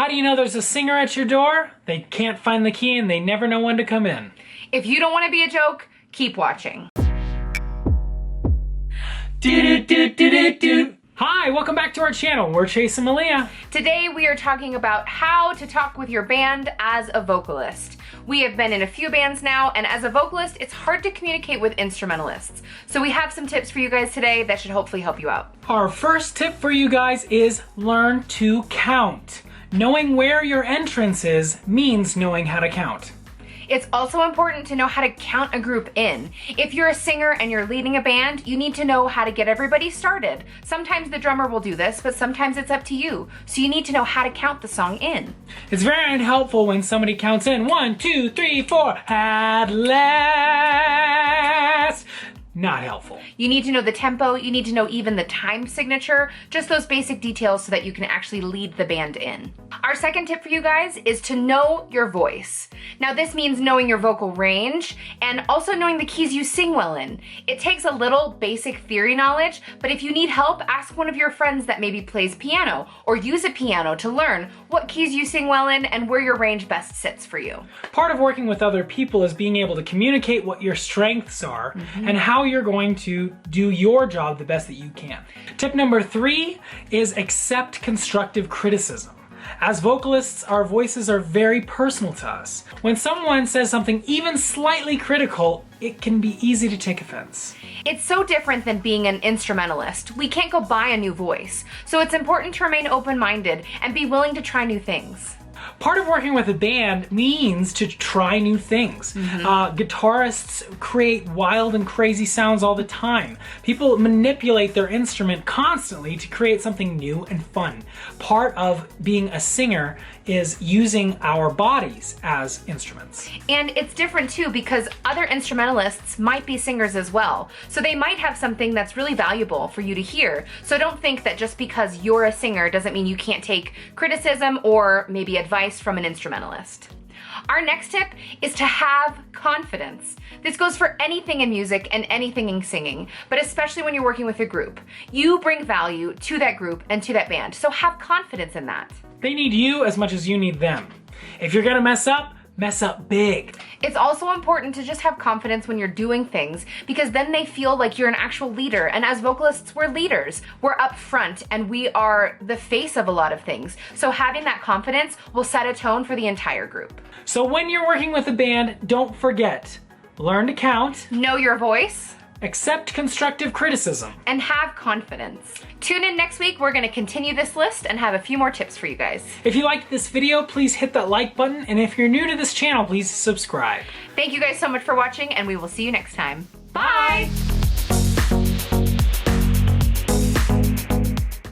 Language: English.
How do you know there's a singer at your door? They can't find the key and they never know when to come in. If you don't want to be a joke, keep watching. Hi, welcome back to our channel. We're Chase and Melia. Today we are talking about how to talk with your band as a vocalist. We have been in a few bands now, and as a vocalist, it's hard to communicate with instrumentalists. So we have some tips for you guys today that should hopefully help you out. Our first tip for you guys is learn to count. Knowing where your entrance is means knowing how to count. It's also important to know how to count a group in. If you're a singer and you're leading a band, you need to know how to get everybody started. Sometimes the drummer will do this, but sometimes it's up to you. So you need to know how to count the song in. It's very unhelpful when somebody counts in 1, 2, 3, 4, at last. Not helpful. You need to know the tempo, you need to know even the time signature, just those basic details so that you can actually lead the band in. Our second tip for you guys is to know your voice. Now this means knowing your vocal range and also knowing the keys you sing well in. It takes a little basic theory knowledge, but if you need help, ask one of your friends that maybe plays piano or use a piano to learn what keys you sing well in and where your range best sits for you. Part of working with other people is being able to communicate what your strengths are and how you're going to do your job the best that you can. Tip number 3 is accept constructive criticism. As vocalists, our voices are very personal to us. When someone says something even slightly critical, it can be easy to take offense. It's so different than being an instrumentalist. We can't go buy a new voice. So it's important to remain open-minded and be willing to try new things. Part of working with a band means to try new things. Guitarists create wild and crazy sounds all the time. People manipulate their instrument constantly to create something new and fun. Part of being a singer is using our bodies as instruments. And it's different too because other instrumentalists might be singers as well. So they might have something that's really valuable for you to hear. So don't think that just because you're a singer doesn't mean you can't take criticism or maybe advice from an instrumentalist. Our next tip is to have confidence. This goes for anything in music and anything in singing, but especially when you're working with a group. You bring value to that group and to that band, so have confidence in that. They need you as much as you need them. If you're gonna mess up big. It's also important to just have confidence when you're doing things because then they feel like you're an actual leader. And as vocalists, we're leaders. We're up front and we are the face of a lot of things. So having that confidence will set a tone for the entire group. So when you're working with a band, don't forget, learn to count, know your voice, accept constructive criticism, and have confidence. Tune in next week. We're going to continue this list and have a few more tips for you guys. If you liked this video, please hit that like button. And if you're new to this channel, please subscribe. Thank you guys so much for watching and we will see you next time. Bye!